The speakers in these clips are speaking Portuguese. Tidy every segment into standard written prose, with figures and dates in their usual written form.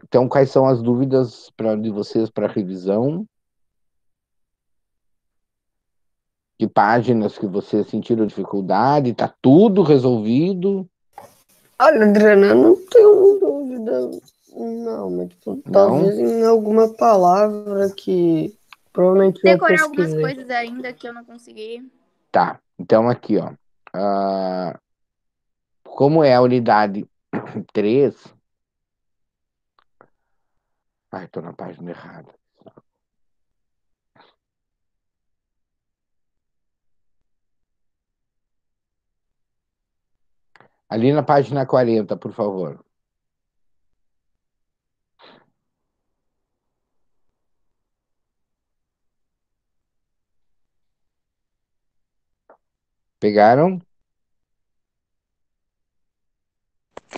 Então, quais são as dúvidas de vocês para revisão? Que páginas que vocês sentiram dificuldade? Está tudo resolvido? Olha, Adriana, eu não tenho dúvida, não, mas tipo, Não? talvez em alguma palavra que provavelmente eu Decorar algumas pesquisei. coisas ainda que eu não consegui. Tá. Então, aqui, ó. Ah, como é a unidade 3? Ai, estou na página errada. Ali na página 40, por favor. Pegaram?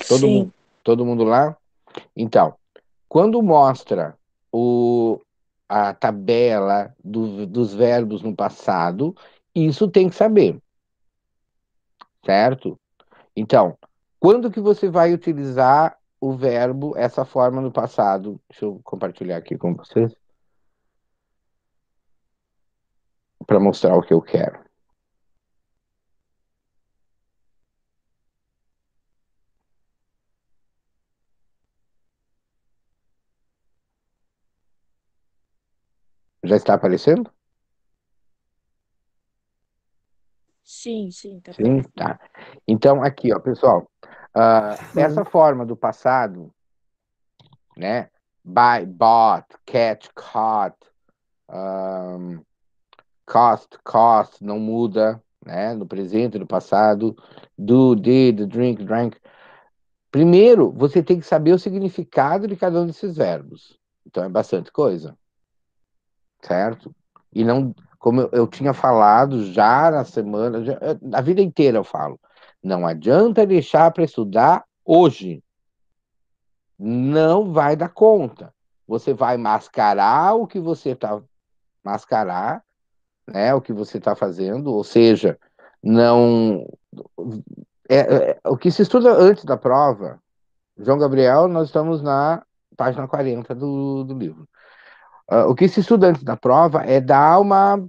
Todo mundo, Sim. todo mundo lá? Então, quando mostra a tabela dos verbos no passado, isso tem que saber, certo? Então, quando que você vai utilizar o verbo, essa forma no passado? Deixa eu compartilhar aqui com vocês, para mostrar o que eu quero. Já está aparecendo? Sim, sim, tá Sim, aparecendo. tá. Então, aqui, ó, pessoal, essa forma do passado, né? Buy, bought, catch, caught, um, cost, não muda, né? No presente, no passado. Do, did, drink, drank. Primeiro, você tem que saber o significado de cada um desses verbos. Então, é bastante coisa, certo? E não, como eu tinha falado já na semana, a vida inteira eu falo, não adianta deixar para estudar hoje. Não vai dar conta. Você vai mascarar o que você está mascarar, né? O que você está fazendo, ou seja, não o que se estuda antes da prova. João Gabriel, nós estamos na página 40 do livro. O que se estuda antes da prova é dar uma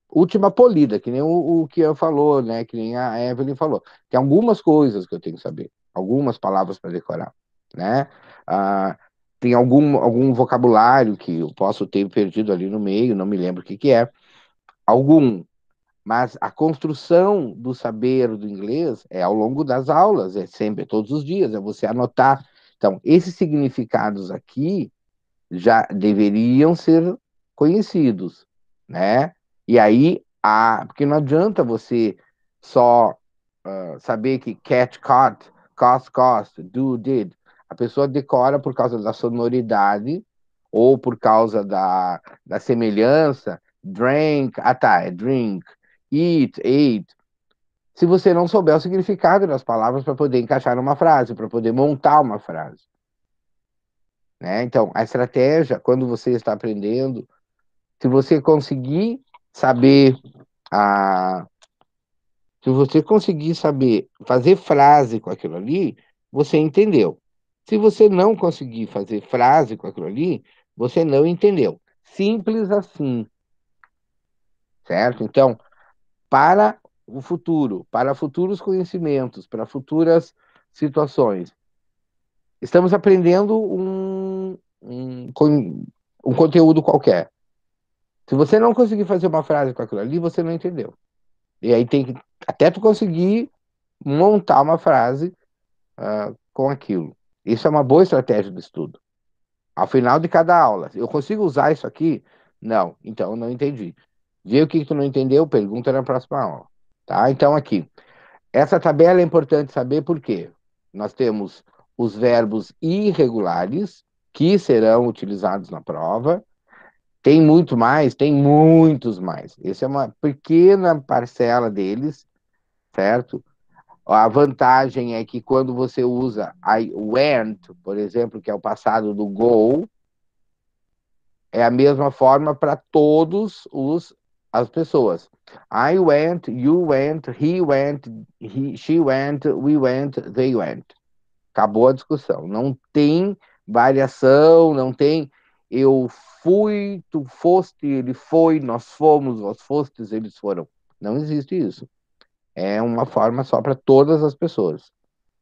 última polida, que nem o que eu falou, né? Que nem a Evelyn falou. Tem algumas coisas que eu tenho que saber, algumas palavras para decorar, né? Ah, tem algum vocabulário que eu posso ter perdido ali no meio, não me lembro o que que é. Algum, mas a construção do saber do inglês é ao longo das aulas, é sempre, todos os dias, é você anotar. Então, esses significados aqui já deveriam ser conhecidos, né? E aí, porque não adianta você só saber que catch, caught, cost, do, did. A pessoa decora por causa da sonoridade ou por causa da semelhança. Drank, tá, é drink. Eat, ate. Se você não souber o significado das palavras para poder encaixar numa frase, para poder montar uma frase, né? Então, a estratégia, quando você está aprendendo, se você conseguir saber a, se você conseguir saber fazer frase com aquilo ali, você entendeu. Se você não conseguir fazer frase com aquilo ali, você não entendeu. Simples assim, certo? Então, para o futuro, para futuros conhecimentos, para futuras situações, estamos aprendendo um conteúdo qualquer. Se você não conseguir fazer uma frase com aquilo ali, você não entendeu. E aí tem que, até tu conseguir montar uma frase com aquilo. Isso é uma boa estratégia de estudo. Ao final de cada aula, eu consigo usar isso aqui? Não, então eu não entendi. Vê o que tu não entendeu, pergunta na próxima aula. Tá? Então aqui, essa tabela é importante saber por quê. Nós temos os verbos irregulares, que serão utilizados na prova. Tem muito mais, tem muitos mais. Essa é uma pequena parcela deles, certo? A vantagem é que quando você usa I went, por exemplo, que é o passado do go, é a mesma forma para todos as pessoas. I went, you went, he went, she went, we went, they went. Acabou a discussão. Não tem variação, não tem eu fui, tu foste, ele foi, nós fomos, vós fostes, eles foram. Não existe isso. É uma forma só para todas as pessoas,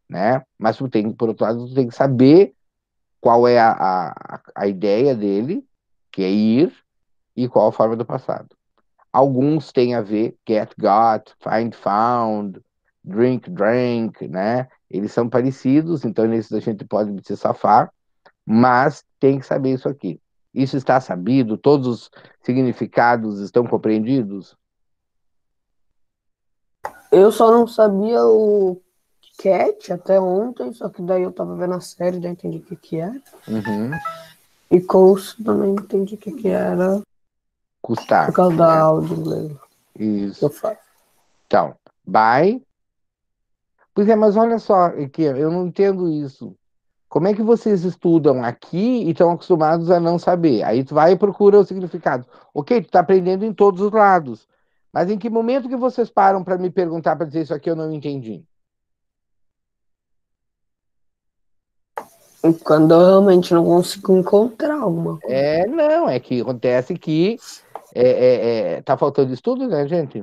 né? Mas tu tem, por outro lado, tu tem que saber qual é a ideia dele, que é ir, e qual a forma do passado. Alguns têm a ver, get, got, find, found, drink, drank, né? Eles são parecidos, então nesses a gente pode se safar, mas tem que saber isso aqui. Isso está sabido? Todos os significados estão compreendidos? Eu só não sabia o cat até ontem, só que daí eu tava vendo a série, daí entendi o que que era. Uhum. E coast também entendi o que que era por Custar, causa da né? aula de inglês que eu Isso. faço. Então, by. Pois é, mas olha só, aqui, eu não entendo isso. Como é que vocês estudam aqui e estão acostumados a não saber? Aí tu vai e procura o significado. Ok, tu está aprendendo em todos os lados. Mas em que momento que vocês param para me perguntar para dizer isso aqui eu não entendi? E quando eu realmente não consigo encontrar alguma coisa. Não, é que acontece que tá faltando estudo, né, gente?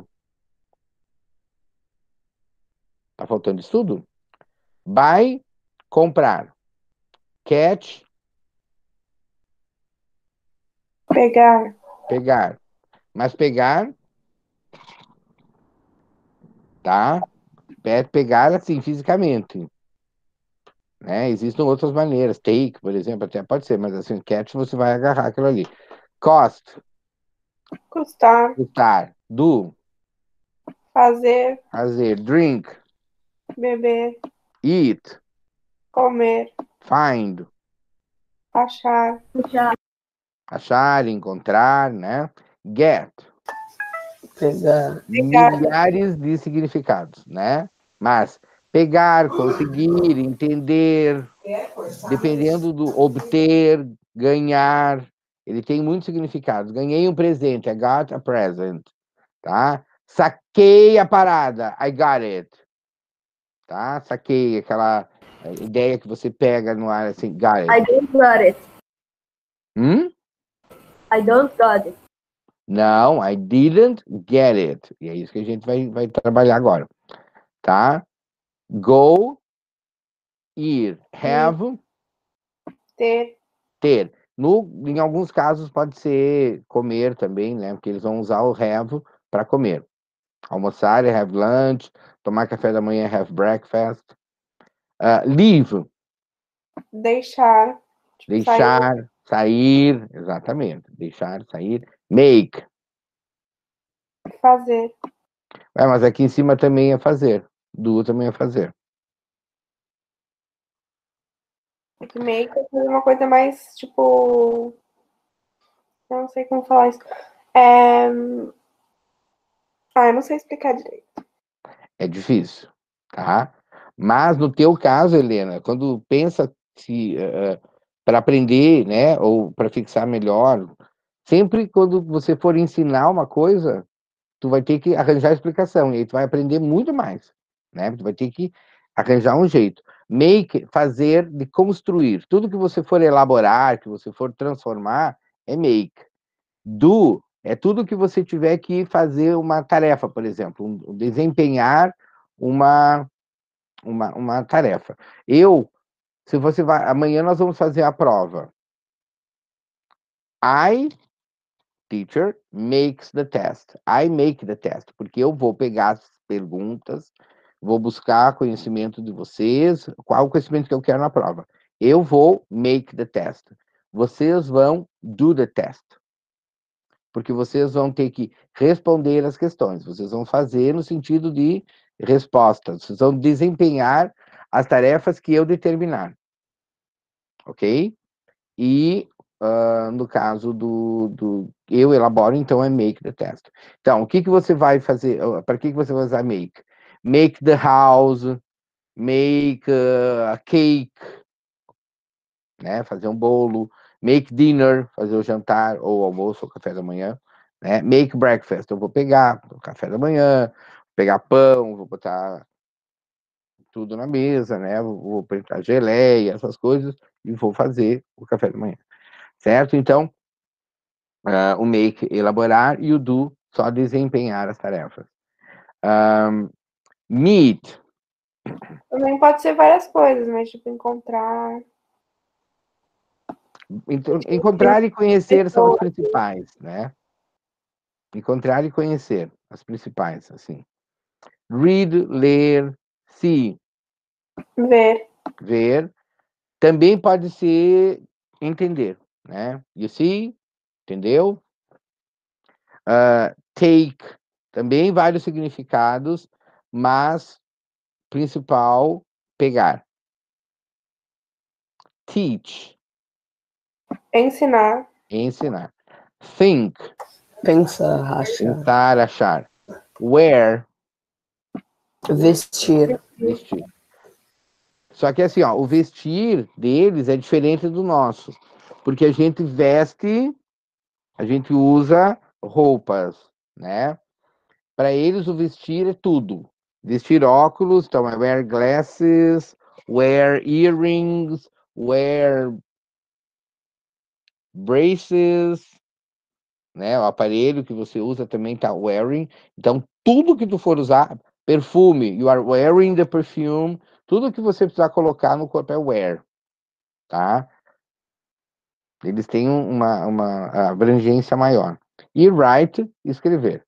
Tá faltando estudo? Buy, comprar. Catch, Pegar. pegar. Mas pegar, tá? Pegar assim, fisicamente. Né? Existem outras maneiras. Take, por exemplo, até pode ser, mas assim, catch você vai agarrar aquilo ali. Cost, Custar. custar. Do, Fazer. fazer. Drink, Beber. eat, Comer. find, Achar. achar, encontrar, né? Get, Pegar. milhares de significados, né? Mas pegar, conseguir, entender, dependendo do obter, ganhar, ele tem muitos significados. Ganhei um presente, I got a present, tá? Saquei a parada, I got it, tá? Saquei aquela ideia que você pega no ar assim, got I it. don't got it. Hum? I don't got it. Não, I didn't get it. E é isso que a gente vai trabalhar agora, tá? Go, ir, have, Ter. ter. Em alguns casos pode ser comer também, né? Porque eles vão usar o have para comer. Almoçar é have lunch, tomar café da manhã é have breakfast. Leave, Deixar. Tipo, sair. deixar, sair, exatamente. Deixar, sair. Make. Fazer. Mas aqui em cima também é fazer. Do também é fazer. É que make é uma coisa mais, tipo... Eu não sei como falar isso. Eu não sei explicar direito. É difícil, tá? Mas no teu caso, Helena, quando pensa se para aprender, né, ou para fixar melhor, sempre quando você for ensinar uma coisa, tu vai ter que arranjar explicação e aí tu vai aprender muito mais, né? Tu vai ter que arranjar um jeito. Make, fazer, de construir. Tudo que você for elaborar, que você for transformar, é make. Do é tudo que você tiver que fazer uma tarefa, por exemplo, desempenhar uma, uma tarefa. Se você vai, amanhã nós vamos fazer a prova. I, teacher, makes the test. I make the test, porque eu vou pegar as perguntas, vou buscar conhecimento de vocês, qual o conhecimento que eu quero na prova. Eu vou make the test. Vocês vão do the test. Porque vocês vão ter que responder as questões, vocês vão fazer no sentido de respostas, vocês vão desempenhar as tarefas que eu determinar, ok? E no caso do eu elaboro, então é make the test. Então, o que você vai fazer? Para que você vai usar make? Make the house, make a cake, né? Fazer um bolo, make dinner, fazer o jantar, ou almoço, ou café da manhã, né? Make breakfast, eu vou pegar o café da manhã, pegar pão, vou botar tudo na mesa, né? Vou preparar geleia, essas coisas, e vou fazer o café da manhã, certo? Então, o make, elaborar, e o do, só desempenhar as tarefas. Meet, Também pode ser várias coisas, mas tipo, encontrar então, encontrar e conhecer são as pessoas, principais, né? Encontrar e conhecer, as principais, assim. Read, ler, see, ver. ver. Também pode ser entender, né? You see, entendeu? Take, também vários significados, mas principal, pegar. Teach, Ensinar. ensinar. Think, Pensar, achar, pensar, achar. Wear, vestir. vestir. Só que assim, ó, o vestir deles é diferente do nosso, porque a gente veste, a gente usa roupas, né? Para eles, o vestir é tudo. Vestir óculos, então é wear glasses, wear earrings, wear braces, né? O aparelho que você usa também tá wearing. Então, tudo que tu for usar, perfume, you are wearing the perfume, tudo que você precisar colocar no corpo é wear, tá? Eles têm uma abrangência maior. E write, escrever,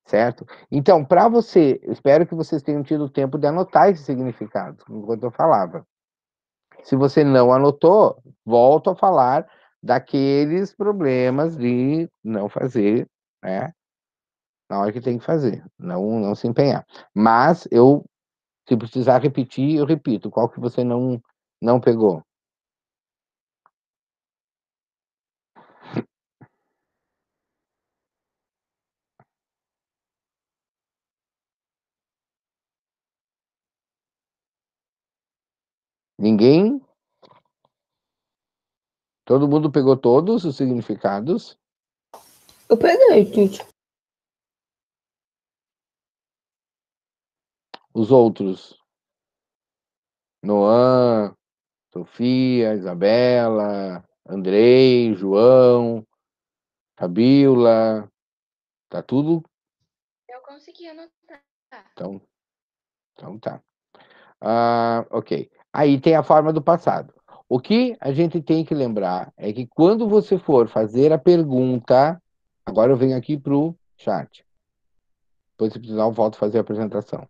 certo? Então, para você, espero que vocês tenham tido tempo de anotar esses significados, enquanto eu falava. Se você não anotou, volto a falar daqueles problemas de não fazer, né? Na hora que tem que fazer, não se empenhar. Mas se precisar repetir, eu repito. Qual que você não pegou? Ninguém? Todo mundo pegou todos os significados? Eu peguei, Tite. Os outros? Noan, Sofia, Isabela, Andrei, João, Fabiola, tá tudo? Eu consegui anotar. Então, tá. Ok. Aí tem a forma do passado. O que a gente tem que lembrar é que quando você for fazer a pergunta, agora eu venho aqui para o chat. Depois, se precisar, eu volto a fazer a apresentação.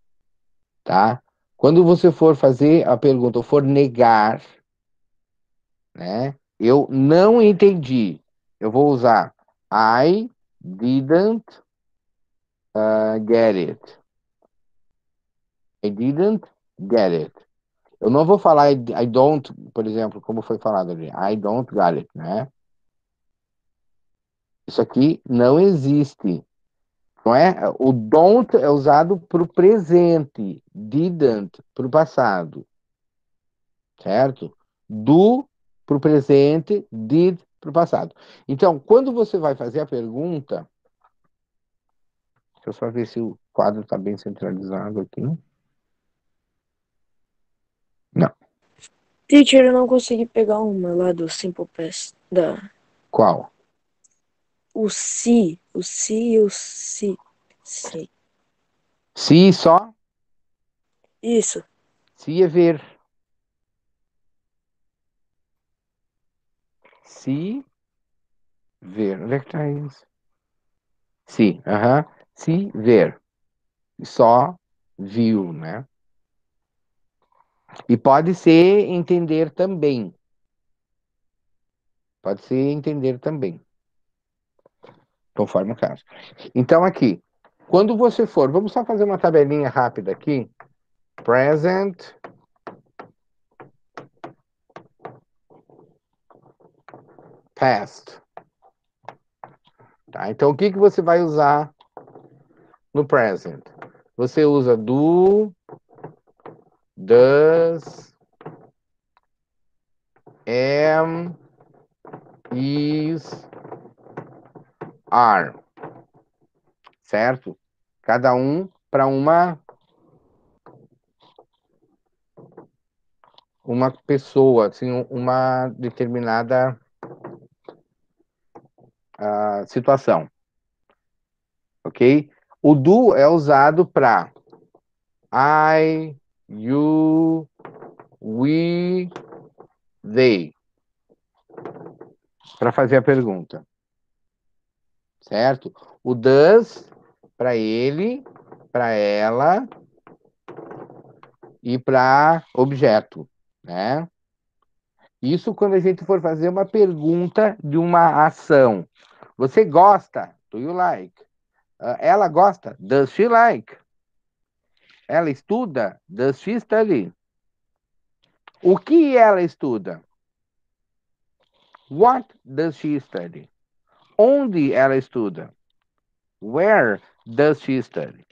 Tá? Quando você for fazer a pergunta ou for negar, né? Eu não entendi. Eu vou usar I didn't get it. I didn't get it. Eu não vou falar I don't, por exemplo, como foi falado ali. I don't got it, né? Isso aqui não existe. Não é? O don't é usado para o presente. Didn't para o passado. Certo? Do para o presente. Did para o passado. Então, quando você vai fazer a pergunta, deixa eu só ver se o quadro está bem centralizado aqui. Não. Teacher, eu não consegui pegar uma lá do Simple Past. Qual? O si e o si. Si. Se só? Isso. Se é ver. Se ver. Onde é que tá isso? Se, aham. Se ver. Só viu, né? E pode ser entender também. Pode ser entender também. Conforme o caso. Então, aqui. Quando você for, vamos só fazer uma tabelinha rápida aqui. Present. Past. Tá? Então, o que você vai usar no present? Você usa do, does, am, is, are. Certo? Cada um para uma uma pessoa, assim, uma determinada situação, ok? O do é usado para I, you, we, they, para fazer a pergunta, certo? O does para ele, para ela e para objeto, né? Isso quando a gente for fazer uma pergunta de uma ação. Você gosta? Do you like? Ela gosta? Does she like? Ela estuda? Does she study? O que ela estuda? What does she study? Onde ela estuda? Where does she study?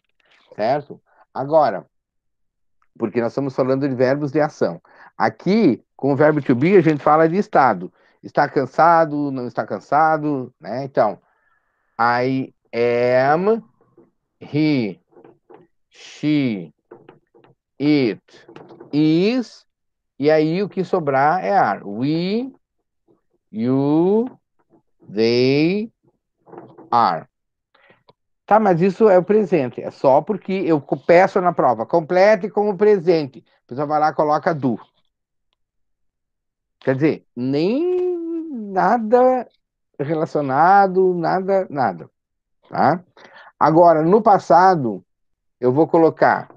Certo? Agora, porque nós estamos falando de verbos de ação. Aqui, com o verbo to be, a gente fala de estado. Está cansado, não está cansado, né? Então, I am, he, she, it, is, e aí o que sobrar é are. We, you, they, are. Tá, mas isso é o presente. É só porque eu peço na prova. Complete como presente. A pessoa vai lá e coloca do. Quer dizer, nem nada relacionado, nada. Tá? Agora, no passado, eu vou colocar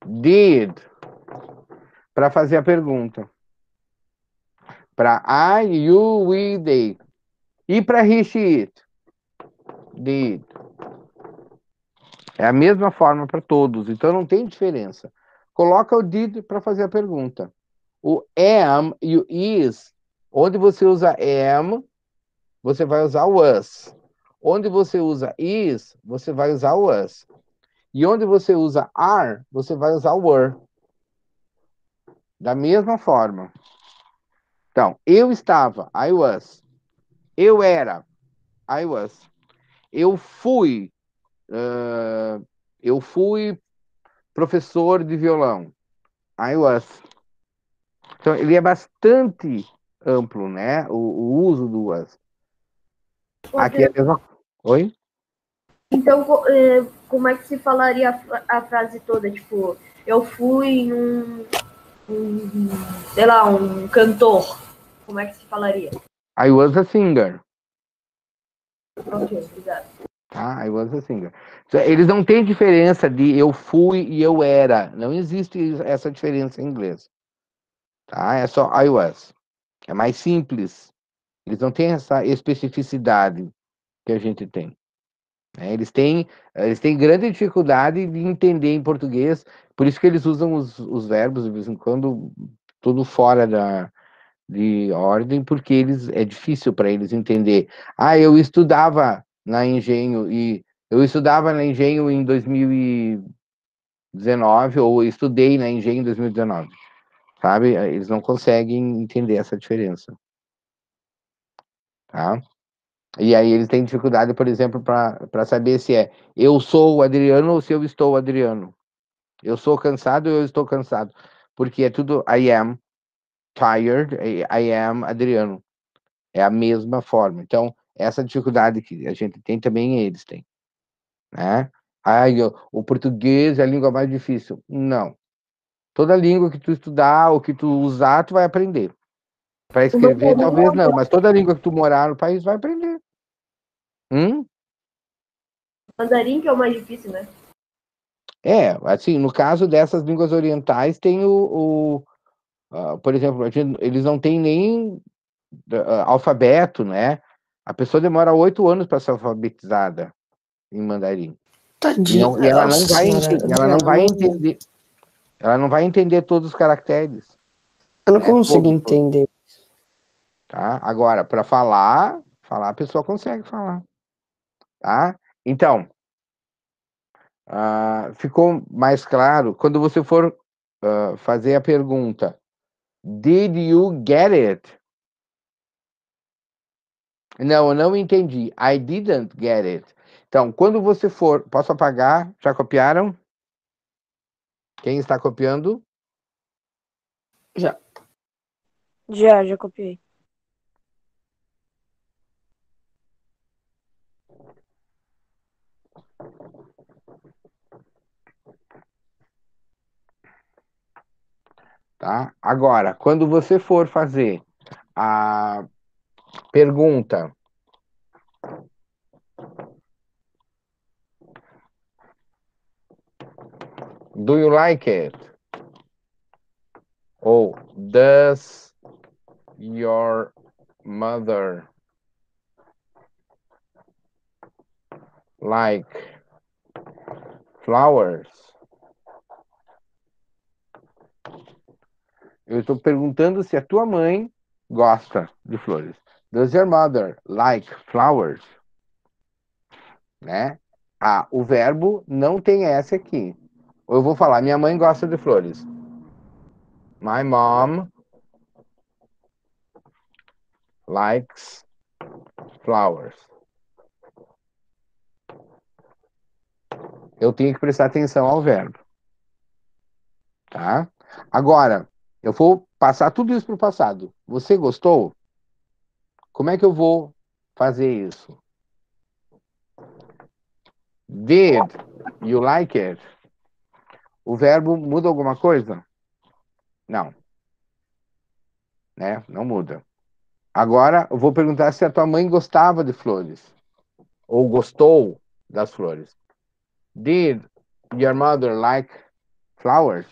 did para fazer a pergunta. Para I, you, we, they. E para he, she, it? Did. É a mesma forma para todos, então não tem diferença. Coloca o did para fazer a pergunta. O am e o is, onde você usa am, você vai usar o was. Onde você usa is, você vai usar o was. E onde você usa are, você vai usar o were. Da mesma forma. Então, eu estava, I was. Eu era, I was. Eu fui, eu fui professor de violão. I was. Então, ele é bastante amplo, né? O uso do was. Aqui é a mesma. Oi? Então, como é que se falaria a frase toda? Tipo, eu fui sei lá, um cantor. Como é que se falaria? I was a singer. Ok, obrigado. Tá? I was a singer. Então, eles não têm diferença de eu fui e eu era. Não existe essa diferença em inglês. Tá? É só I was. É mais simples. Eles não têm essa especificidade que a gente tem. Né? Eles têm grande dificuldade de entender em português, por isso que eles usam os verbos, de vez em quando, tudo fora de ordem, porque é difícil para eles entender. Ah, eu estudava na Engenho, em 2019, ou estudei na Engenho em 2019. Sabe? Eles não conseguem entender essa diferença. Tá? E aí eles têm dificuldade, por exemplo, para saber se é eu sou o Adriano ou se eu estou o Adriano. Eu sou cansado ou eu estou cansado. Porque é tudo I am tired, I am Adriano. É a mesma forma. Então, essa dificuldade que a gente tem, também eles têm. Né? O português é a língua mais difícil. Não. Toda língua que tu estudar ou que tu usar, tu vai aprender. Para escrever, talvez não, mas toda língua que tu morar no país vai aprender. Mandarim que é o mais difícil, né? Assim, no caso dessas línguas orientais, tem por exemplo, eles não têm nem alfabeto, né? A pessoa demora 8 anos para ser alfabetizada em mandarim. Tadinha. E ela não vai, Senhora, ela não Adriana, vai entender, ela não vai entender todos os caracteres. eu não consigo entender. Tá? Agora, para falar a pessoa consegue falar. Tá? Então, ficou mais claro quando você for fazer a pergunta: Did you get it? Não, eu não entendi. I didn't get it. Então, quando você for... Posso apagar? Já copiaram? Quem está copiando? Já. Já copiei. Tá? Agora, quando você for fazer a pergunta, do you like it? Ou does your mother like flowers? Eu estou perguntando se a tua mãe gosta de flores. Does your mother like flowers? Né? Ah, o verbo não tem S aqui. Ou eu vou falar, minha mãe gosta de flores. My mom likes flowers. Eu tenho que prestar atenção ao verbo. Tá? Agora, eu vou passar tudo isso para o passado. Você gostou? Como é que eu vou fazer isso? Did you like it? O verbo muda alguma coisa? Não. Né? Não muda. Agora, eu vou perguntar se a tua mãe gostava de flores. Ou gostou das flores. Did your mother like flowers?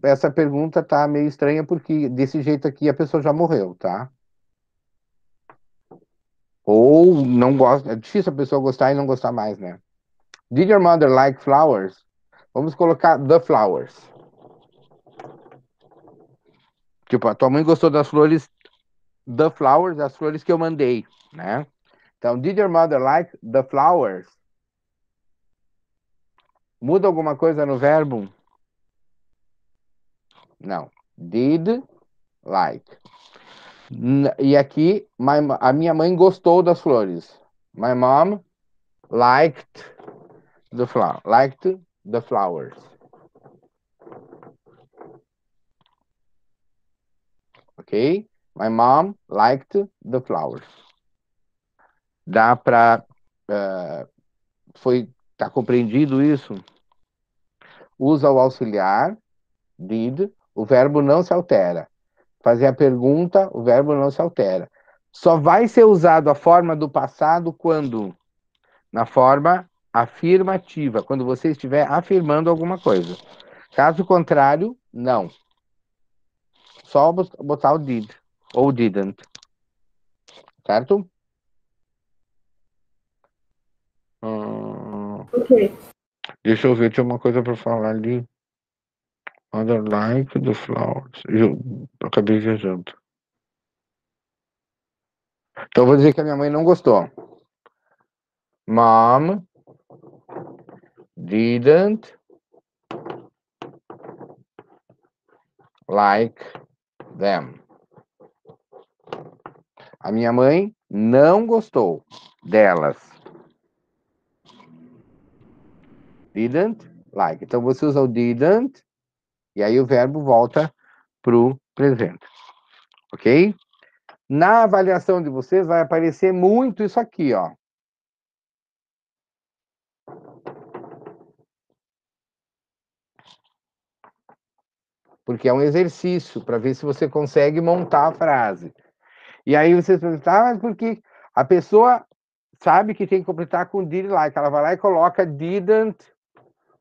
Essa pergunta tá meio estranha porque desse jeito aqui a pessoa já morreu, tá? Ou não gosta. É difícil a pessoa gostar e não gostar mais, né? Did your mother like flowers? Vamos colocar the flowers. Tipo, a tua mãe gostou das flores, the flowers, as flores que eu mandei, né? Então, did your mother like the flowers? Muda alguma coisa no verbo? Não. Did like. E aqui, a minha mãe gostou das flores. My mom liked the flowers. Ok? My mom liked the flowers. Dá para... tá compreendido isso? Usa o auxiliar, did, o verbo não se altera. Fazer a pergunta, o verbo não se altera. Só vai ser usado a forma do passado quando? Na forma afirmativa, quando você estiver afirmando alguma coisa. Caso contrário, não. Só botar o did ou didn't. Certo? Ok. Deixa eu ver, tinha uma coisa para falar ali. Mother like the flowers. Eu acabei viajando. Então eu vou dizer que a minha mãe não gostou. Mom didn't like them. A minha mãe não gostou delas. Didn't like. Então você usa o didn't e aí o verbo volta pro presente. Ok? Na avaliação de vocês vai aparecer muito isso aqui, ó. Porque é um exercício para ver se você consegue montar a frase. E aí vocês perguntam, mas por que a pessoa sabe que tem que completar com did like? Ela vai lá e coloca didn't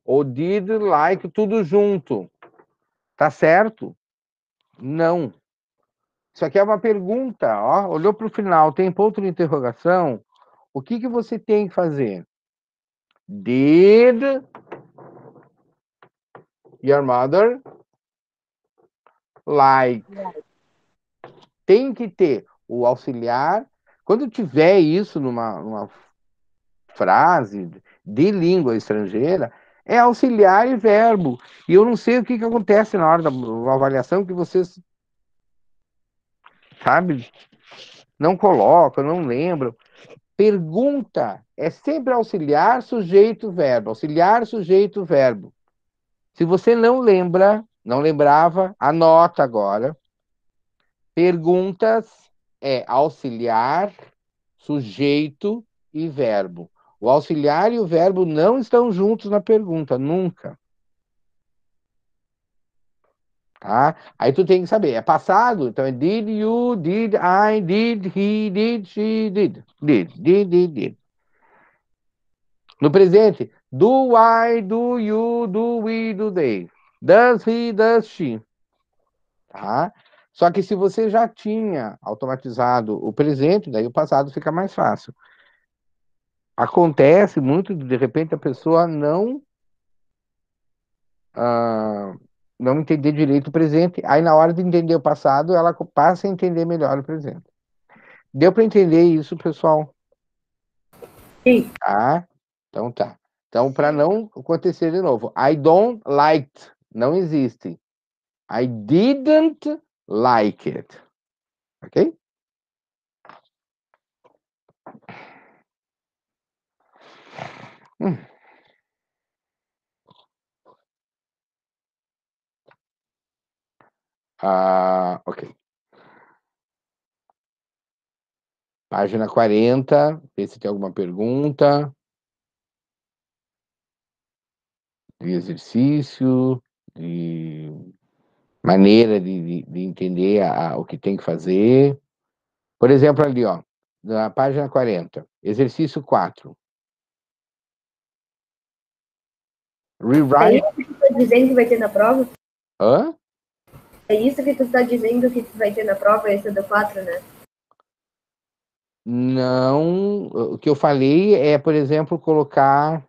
ou did like tudo junto. Tá certo? Não. Isso aqui é uma pergunta, ó. Olhou para o final, tem ponto de interrogação. O que que você tem que fazer? Did your mother like? Tem que ter o auxiliar. Quando tiver isso numa frase de língua estrangeira, é auxiliar e verbo. E eu não sei o que acontece na hora da avaliação que vocês, sabe, não colocam, não lembram. Pergunta é sempre auxiliar, sujeito, verbo. Auxiliar, sujeito, verbo. Se você não lembra, Não lembrava? Anota agora. Perguntas é auxiliar, sujeito e verbo. O auxiliar e o verbo não estão juntos na pergunta, nunca. Tá? Aí tu tem que saber, é passado, então é did you, did I, did he, did she, did. Did. No presente, do I, do you, do we, do they. Does he, does she. Tá? Só que se você já tinha automatizado o presente, daí o passado fica mais fácil. Acontece muito, de repente, a pessoa ah, não entender direito o presente, aí na hora de entender o passado, ela passa a entender melhor o presente. Deu para entender isso, pessoal? Sim. Tá? Então tá. Então, para não acontecer de novo, I don't like, não existe. I didn't like it. Ok? Hum. Ok. Página 40, vê se tem alguma pergunta de exercício, de maneira de entender o que tem que fazer. Por exemplo, ali, ó, na página 40, exercício 4. É Rewrite. isso que tu tá dizendo que vai ter na prova? Hã? É isso que tu tá dizendo que vai ter na prova, esse do 4, né? Não, o que eu falei é, por exemplo, colocar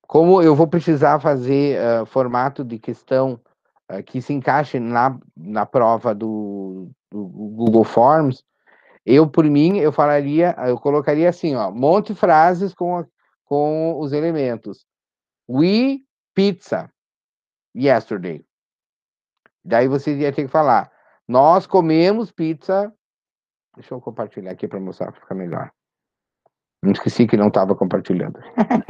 como eu vou precisar fazer formato de questão que se encaixe na prova do Google Forms. Eu, por mim, eu colocaria assim, ó, monte frases com os elementos. We pizza yesterday. Daí você ia ter que falar, nós comemos pizza. Deixa eu compartilhar aqui para mostrar, para ficar melhor. Não esqueci que não estava compartilhando.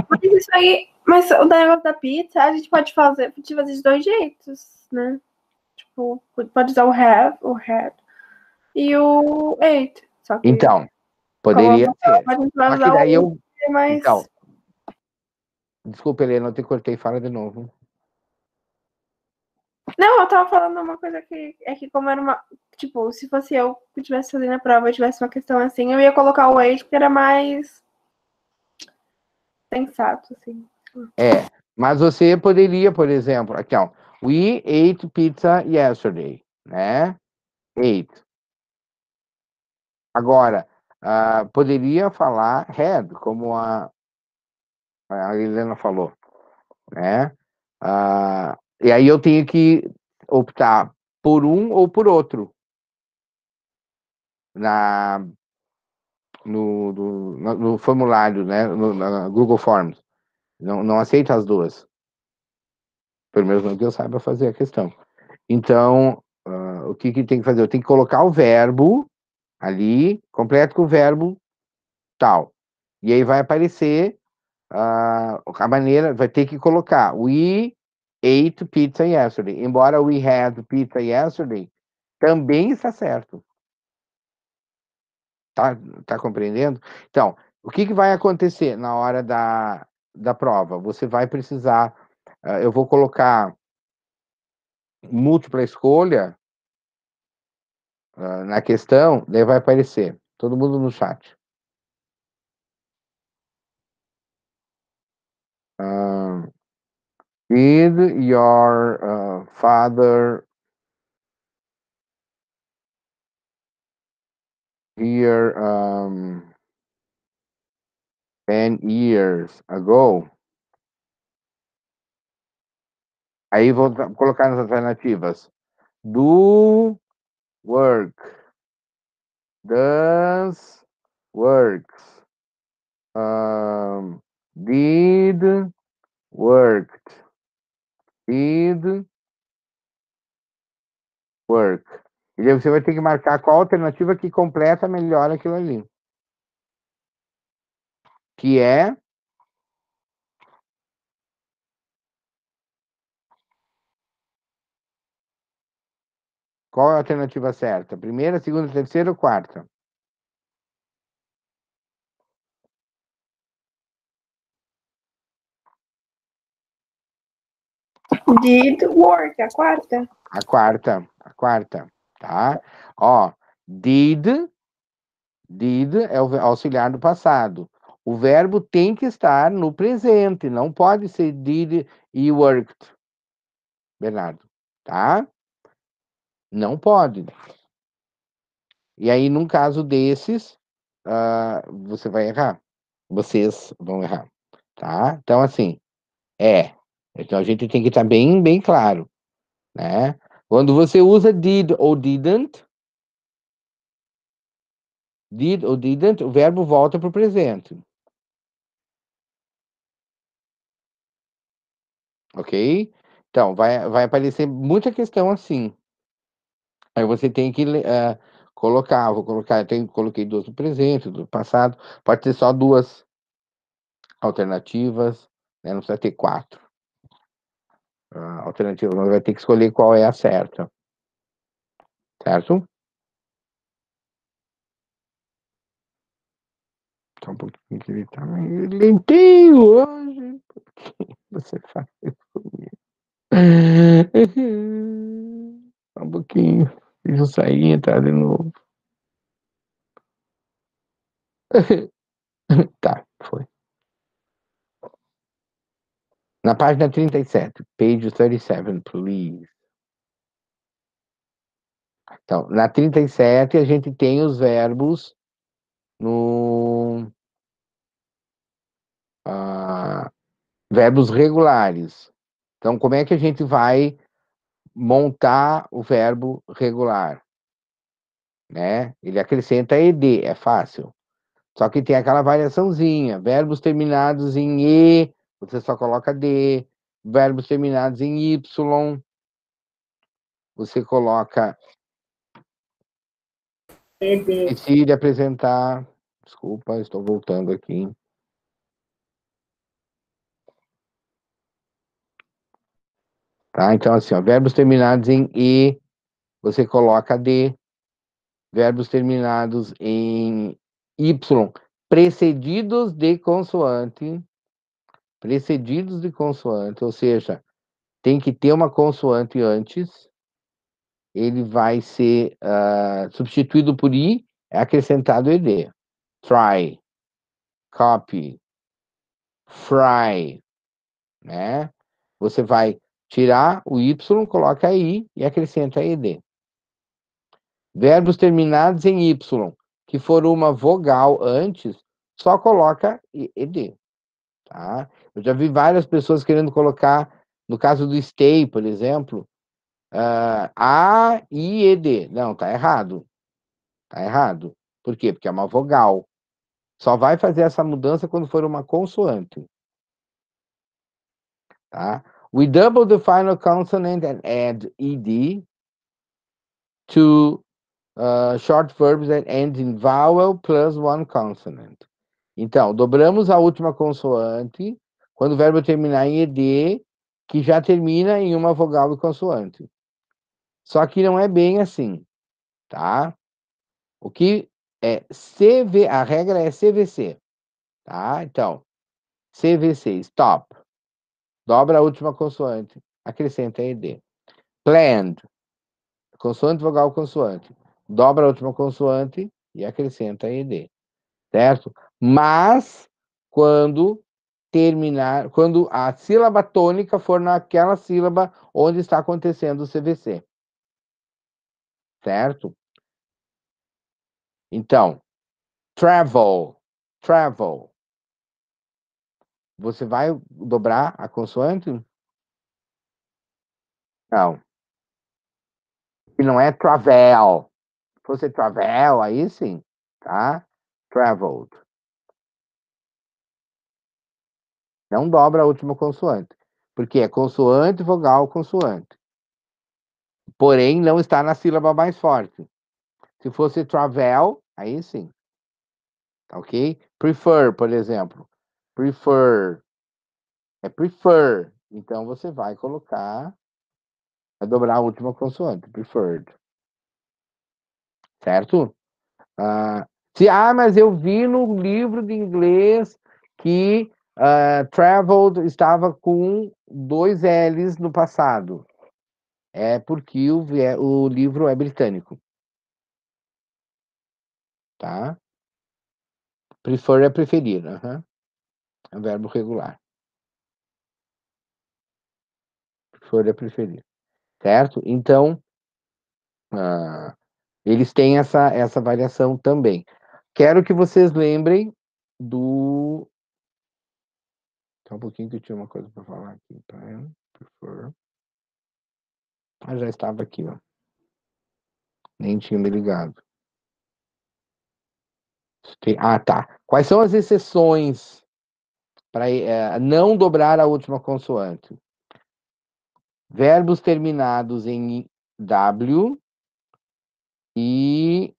Mas isso aí, mas o negócio da pizza, a gente pode fazer de dois jeitos, né? Tipo, pode usar o had e o ate. Só que Então, como poderia ser. a gente vai Só que usar daí o mais. Então, desculpa, Helena, eu te cortei, fala de novo. Não, eu tava falando uma coisa que como era uma. Tipo, se fosse eu que estivesse fazendo a prova e tivesse uma questão assim, eu ia colocar o age porque era mais sensato, assim. Mas você poderia, por exemplo, aqui, ó, we ate pizza yesterday, né? Ate. Agora, poderia falar had, como a Helena falou, né? E aí eu tenho que optar por um ou por outro na, no formulário, né? Na Google Forms. Não aceita as duas. Pelo menos não que eu saiba fazer a questão. Então, o que tem que fazer? Eu tenho que colocar o verbo ali, completo com o verbo tal. E aí vai aparecer a maneira, vai ter que colocar we ate pizza yesterday. Embora we had pizza yesterday, também está certo. Tá compreendendo? Então, o que vai acontecer na hora da prova? Você vai precisar, eu vou colocar múltipla escolha na questão, daí vai aparecer. Todo mundo no chat. Did your father here 10 years ago? Aí vou colocar nas alternativas. Do work. Does works. Did worked. Did work. E aí você vai ter que marcar qual alternativa que completa melhor aquilo ali. Que é Qual é a alternativa certa? Primeira, segunda, terceira ou quarta? Did work, a quarta. A quarta, tá? Ó, did é o auxiliar do passado. O verbo tem que estar no presente, não pode ser did you worked, Bernardo, tá? Não pode. E aí, num caso desses, você vai errar. Vocês vão errar, tá? Então, assim, Então, a gente tem que estar bem, bem claro, né? Quando você usa did ou didn't, o verbo volta para o presente. Ok? Então, vai aparecer muita questão assim. Aí você tem que colocar, coloquei duas do presente, do passado. Pode ter só duas alternativas, né? Não precisa ter quatro alternativas, mas vai ter que escolher qual é a certa. Certo? Só um pouquinho que ele tá meio lentinho hoje. Você faz isso comigo. Só um pouquinho. Deixa eu sair e entrar de novo. Tá, foi. Na página 37, page 37, please. Então, na 37, a gente tem os verbos no. Verbos regulares. Então, como é que a gente vai montar o verbo regular? Né? Ele acrescenta ed, é fácil. Só que tem aquela variaçãozinha. Verbos terminados em e, você só coloca d. Verbos terminados em y, você coloca. Esqueci de apresentar. Desculpa, estou voltando aqui. Tá? Então, assim, ó, verbos terminados em e, você coloca d. Verbos terminados em y, precedidos de consoante. Precedidos de consoante, ou seja, tem que ter uma consoante antes. Ele vai ser substituído por i, é acrescentado ed. Try, copy, fry, né? Você vai tirar o y, coloca i e acrescenta ed. Verbos terminados em y, que for uma vogal antes, só coloca ed, tá? Eu já vi várias pessoas querendo colocar, no caso do stay, por exemplo, a, i, ed. Não, tá errado. Tá errado. Por quê? Porque é uma vogal. Só vai fazer essa mudança quando for uma consoante. Tá? We double the final consonant and add ed to short verbs that end in vowel plus one consonant. Então, dobramos a última consoante quando o verbo terminar em ed, que já termina em uma vogal e consoante. Só que não é bem assim, tá? O que é a regra é CVC, tá? Então, CVC, stop. Dobra a última consoante, acrescenta ed. Planned, consoante, vogal, consoante. Dobra a última consoante e acrescenta ed. Certo? Mas, quando a sílaba tônica for naquela sílaba onde está acontecendo o CVC. Certo? Então, travel. Você vai dobrar a consoante? Não. E não é travel. Se fosse travel, aí sim, tá? Traveled. Não dobra a última consoante. Porque é consoante, vogal, consoante. Porém, não está na sílaba mais forte. Se fosse travel, aí sim. Tá ok? Prefer, por exemplo. Prefer. É prefer. Então, você vai colocar. Vai dobrar a última consoante. Preferred. certo? Mas eu vi no livro de inglês que traveled estava com 2 L's no passado. É porque o livro é britânico. Tá? Prefer é preferir. É um verbo regular. Prefer é preferir. Certo? Então, eles têm essa variação também. Quero que vocês lembrem do... Só um pouquinho que eu tinha uma coisa para falar aqui. Prefer. Já estava aqui, ó. Nem tinha me ligado. Tá. Quais são as exceções para não dobrar a última consoante? Verbos terminados em W e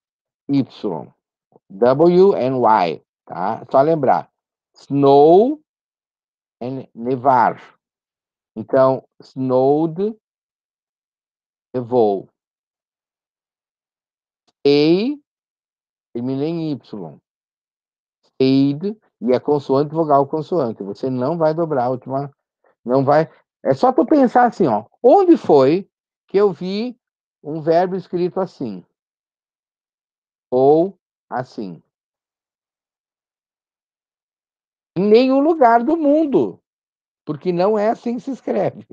Y. W and Y, tá? Só lembrar. Snow and nevar. Então, snowed, nevou. Stay, termina em Y. Stayed, e é consoante, vogal, consoante. Você não vai dobrar a última, não vai... É só tu pensar assim, ó. Onde foi que eu vi um verbo escrito assim? Ou assim? Em nenhum lugar do mundo. Porque não é assim que se escreve.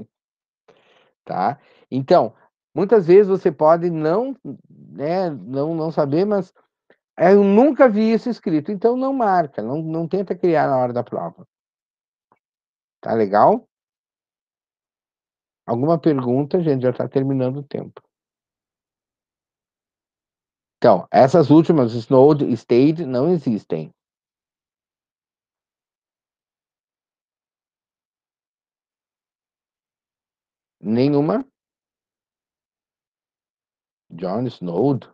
Tá? Então, muitas vezes você pode não, né, não saber, mas eu nunca vi isso escrito. Então, não marca. Não tenta criar na hora da prova. Tá legal? Alguma pergunta? A gente já está terminando o tempo. Então, essas últimas, snowed, stayed, não existem. Nenhuma. John snowed.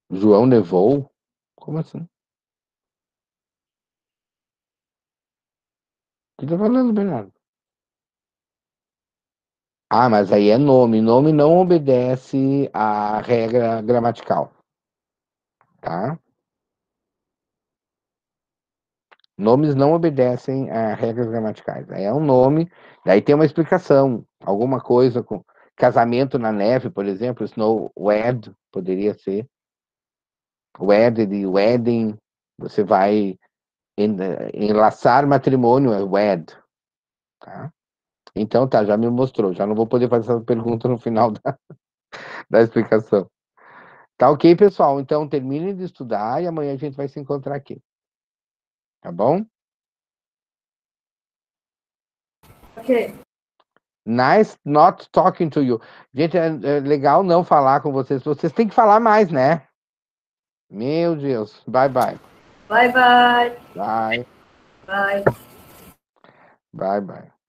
João nevou. Como assim? O que tá falando, Bernardo? Mas aí é nome. Nome não obedece à regra gramatical. Tá? Nomes não obedecem a regras gramaticais. Aí é um nome, daí tem uma explicação. Alguma coisa com casamento na neve, por exemplo, snow wed, poderia ser. Wedded e wedding, você vai enlaçar matrimônio, é wed. Tá? Então tá, já me mostrou. Já não vou poder fazer essa pergunta no final da explicação. Tá ok, pessoal? Então terminem de estudar e amanhã a gente vai se encontrar aqui. Tá bom? Ok. Nice not talking to you. Gente, é legal não falar com vocês. Vocês têm que falar mais, né? Meu Deus. Bye, bye. Bye, bye. Bye. Bye. Bye, bye.